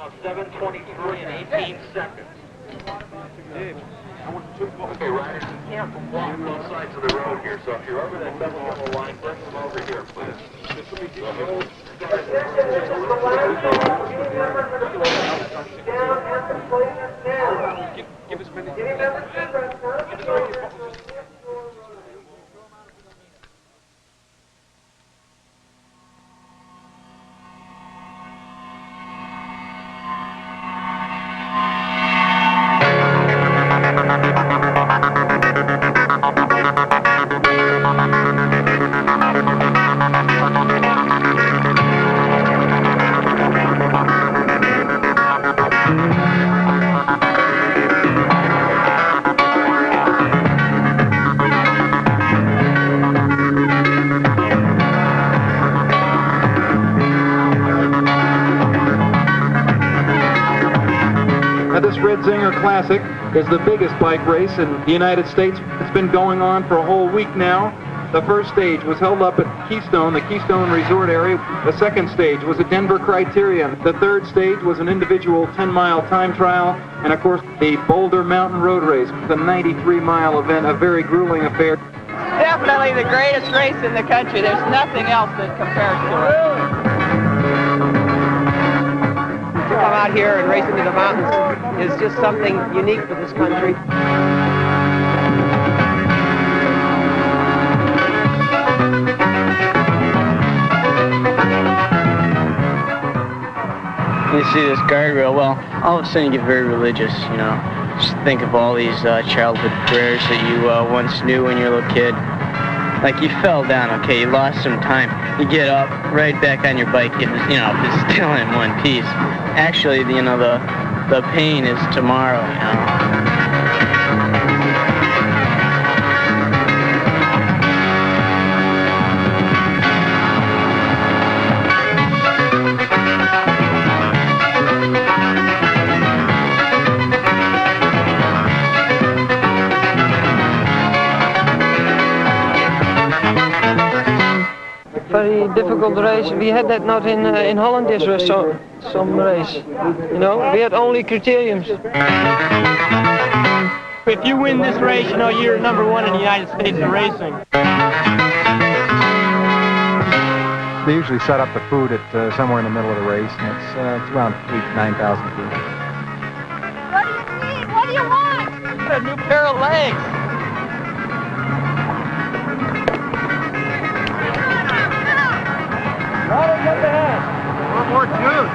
Now 7:23 and 18 seconds. Okay, riders, you can't walk both sides of the road here, so if you're over that double yellow line, bring them over here, please. Give us a minute. This Red Zinger Classic is the biggest bike race in the United States. It's been going on for a whole week now. The first stage was held up at Keystone, the Keystone Resort area. The second stage was at Denver Criterion. The third stage was an individual 10-mile time trial. And of course, the Boulder Mountain Road Race, the 93-mile event, a very grueling affair. Definitely the greatest race in the country. There's nothing else that compares to it. To come out here and race into the mountains is just something unique for this country. You see this guardrail, well, all of a sudden you get very religious, you know. Just think of all these childhood prayers that you once knew when you were a little kid. Like you fell down, okay, you lost some time. You get up, right back on your bike, it's still in one piece. Actually, you know, the pain is tomorrow, you know. Very difficult race. We had that not in Holland. This was some race. You know, we had only criteriums. If you win this race, you know you're number one in the United States of racing. They usually set up the food at somewhere in the middle of the race, and it's around 8,000 to 9,000 feet. What do you need? What do you want? A new pair of legs. One more juice.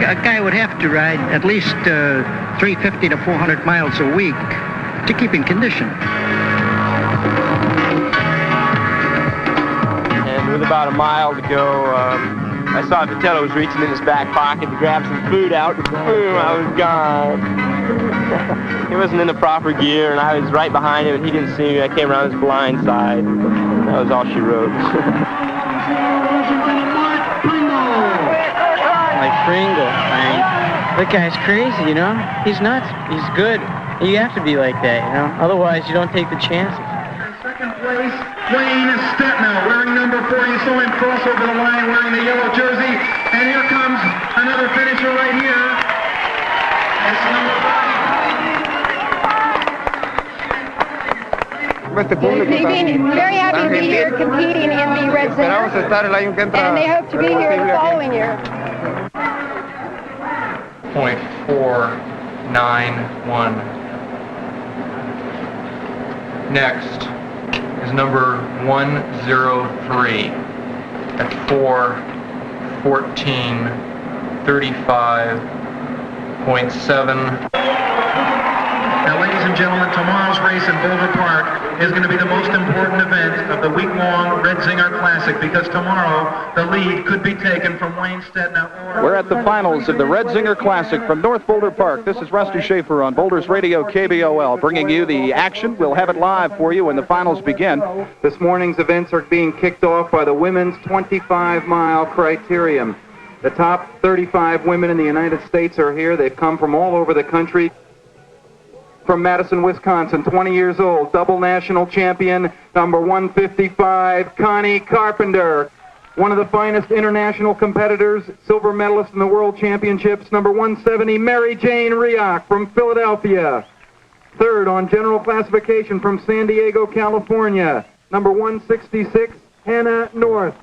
A guy would have to ride at least 350 to 400 miles a week to keep in condition. And with about a mile to go, I saw Vitello was reaching in his back pocket to grab some food out. Boom, I was gone. He wasn't in the proper gear, and I was right behind him, and he didn't see me. I came around his blind side. That was all she wrote. Like Pringle, man. That guy's crazy, you know? He's nuts. He's good. You have to be like that, you know? Otherwise, you don't take the chances. Second place, Wayne Stetnow, wearing number 4. You saw him cross over the line wearing the yellow jersey. And here comes another finisher right here. It's number 5. Very happy to be here competing in the Red Zinger. And they hope to be here the following year. .491. Next is number 103 at 4:14:35.7. Now, ladies and gentlemen, tomorrow's race in Boulder Park is going to be the most important event of the week-long Red Zinger Classic, because tomorrow the lead could be taken from Wayne Stetnow. We're at the finals of the Red Zinger Classic from North Boulder Park. This is Rusty Schaefer on Boulder's Radio KBOL, bringing you the action. We'll have it live for you when the finals begin. This morning's events are being kicked off by the women's 25-mile criterium. The top 35 women in the United States are here. They've come from all over the country. from Madison, Wisconsin, 20 years old, double national champion, number 155, Connie Carpenter. One of the finest international competitors, silver medalist in the World Championships, number 170, Mary Jane Rioch from Philadelphia. Third on general classification from San Diego, California, number 166, Hannah North.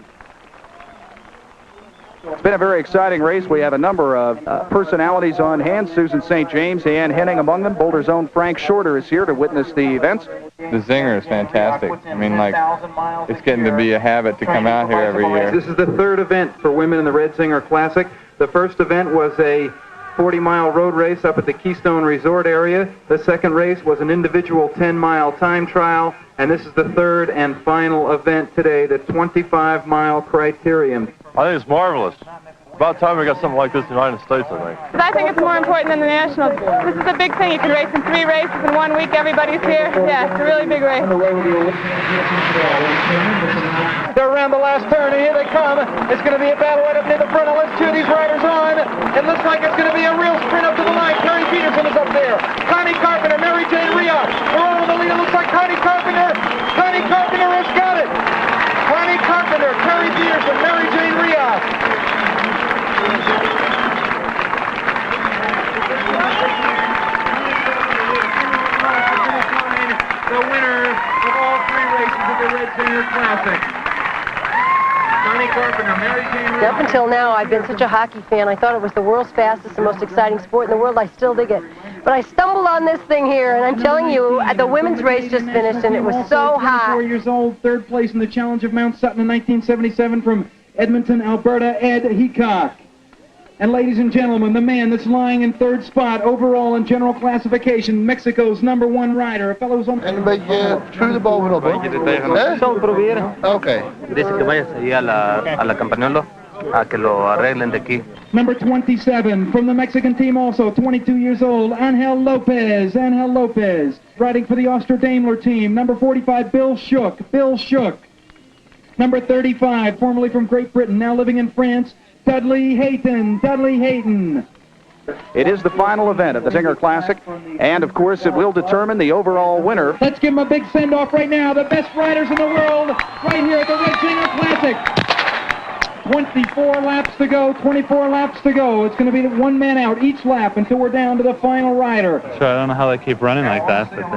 It's been a very exciting race. We have a number of personalities on hand. Susan St. James, Ann Henning among them. Boulder's own Frank Shorter is here to witness the events. The Zinger is fantastic. I mean, like, it's getting to be a habit to come out here every year. This is the third event for women in the Red Zinger Classic. The first event was a 40-mile road race up at the Keystone Resort area. The second race was an individual 10-mile time trial. And this is the third and final event today, the 25-mile criterium. I think it's marvelous. About time we got something like this in the United States, I think. I think it's more important than the Nationals. This is a big thing. You can race in 3 races in 1 week. Everybody's here. Yeah, it's a really big race. They're around the last turn, and here they come. It's going to be a battle right up near the front. Now let's cheer these riders on. It looks like it's going to be a real sprint up to the line. Terry Peterson is up there. Connie Carpenter, Mary Jane Rioch. They're all in the lead. It looks like Connie Carpenter. Connie Carpenter has got it. Connie Carpenter, Terry Peterson, Mary Jane Rioch. The winner of all 3 races of the Red Zinger Classic. Connie Carpenter, Mary Jane Rioch. Up until now, I've been such a hockey fan. I thought it was the world's fastest and most exciting sport in the world. I still dig it. But I stumbled on this thing here, and I'm telling you, the women's race just finished, and it was so hot. 24 years old, third place in the Challenge of Mount Sutton in 1977 from Edmonton, Alberta, Ed Heacock. And ladies and gentlemen, the man that's lying in third spot overall in general classification, Mexico's number 1 rider, a fellow who's on... En een beetje terug de bovenop, hoor. Zo proberen. Oké. Dice que vayas ahí a la Campagnolo a que lo arreglen de aquí. Number 27 from the Mexican team also, 22 years old, Angel Lopez. Angel Lopez, riding for the Austro-Daimler team. Number 45, Bill Shook. Bill Shook. Number 35, formerly from Great Britain, now living in France, Dudley Hayton. Dudley Hayton. It is the final event of the Zinger Classic, and of course it will determine the overall winner. Let's give them a big send-off right now. The best riders in the world right here at the Red Zinger Classic. 24 laps to go, 24 laps to go. It's going to be 1 man out each lap until we're down to the final rider. Sure, I don't know how they keep running like that, but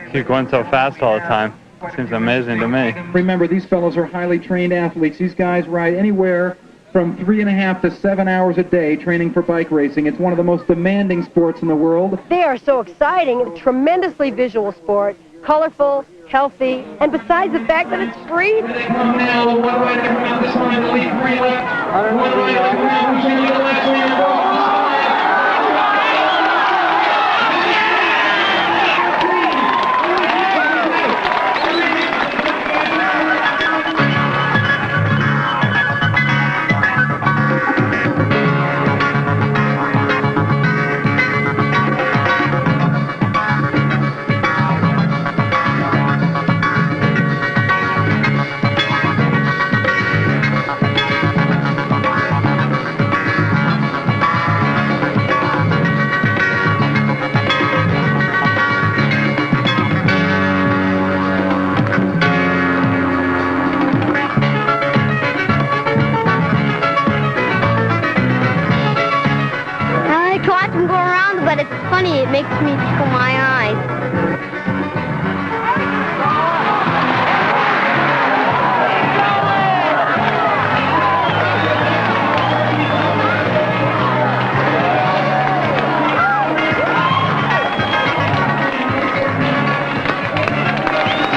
they keep going so fast all the time. It seems amazing to me. Remember, these fellows are highly trained athletes. These guys ride anywhere from 3.5 to 7 hours a day training for bike racing. It's one of the most demanding sports in the world. They are so exciting. It's a tremendously visual sport, colorful, healthy, and besides the fact that it's free. Come now, 1 rider coming out this line, the lead 3 left. 1 rider coming out, who's going to be the last leader. It makes me tickle my eyes.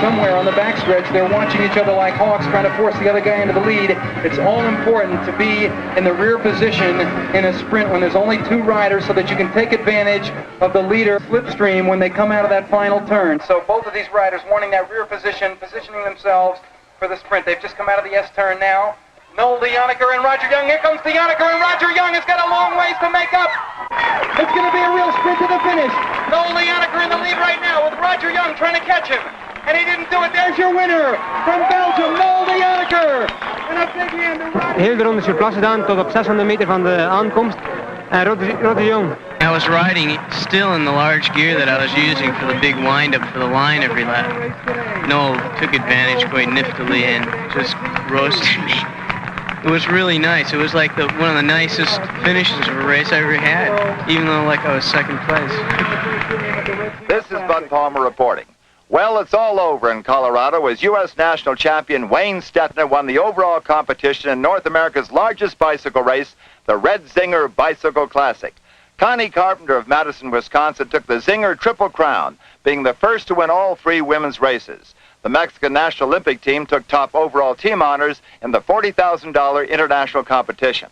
Somewhere on the backstretch, they're watching each other like hawks, trying to force the other guy into the lead. It's all important to be in the rear position in a sprint when there's only 2 riders so that you can take advantage of the leader slipstream when they come out of that final turn. So both of these riders wanting that rear position, positioning themselves for the sprint. They've just come out of the S turn now. Noel DeYonaker and Roger Young. Here comes DeYonaker, and Roger Young has got a long ways to make up. It's going to be a real sprint to the finish. Noel DeYonaker in the lead right now with Roger Young trying to catch him. And he didn't do it. There's your winner from Belgium, Noel DeYonaker. And a big hand to Roger. Heel de ronde surplassen dan tot op 600 meter van de aankomst. En Roger Young I was riding still in the large gear that I was using for the big wind-up for the line every lap. Noel took advantage quite niftily and just roasted me. It was really nice. It was like one of the nicest finishes of a race I ever had, even though like I was second place. This is Bud Palmer reporting. Well, it's all over in Colorado as U.S. national champion Wayne Stettner won the overall competition in North America's largest bicycle race, the Red Zinger Bicycle Classic. Connie Carpenter of Madison, Wisconsin took the Zinger Triple Crown, being the first to win all 3 women's races. The Mexican National Olympic team took top overall team honors in the $40,000 international competition.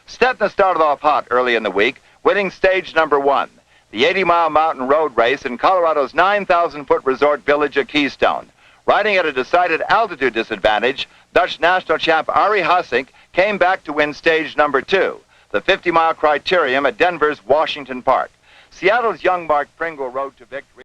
Stettner started off hot early in the week, winning stage number 1, the 80-mile mountain road race in Colorado's 9,000-foot resort village of Keystone. Riding at a decided altitude disadvantage, Dutch national champ Arie Hassink came back to win stage number 2, the 50-mile criterium at Denver's Washington Park. Seattle's young Mark Pringle rode to victory.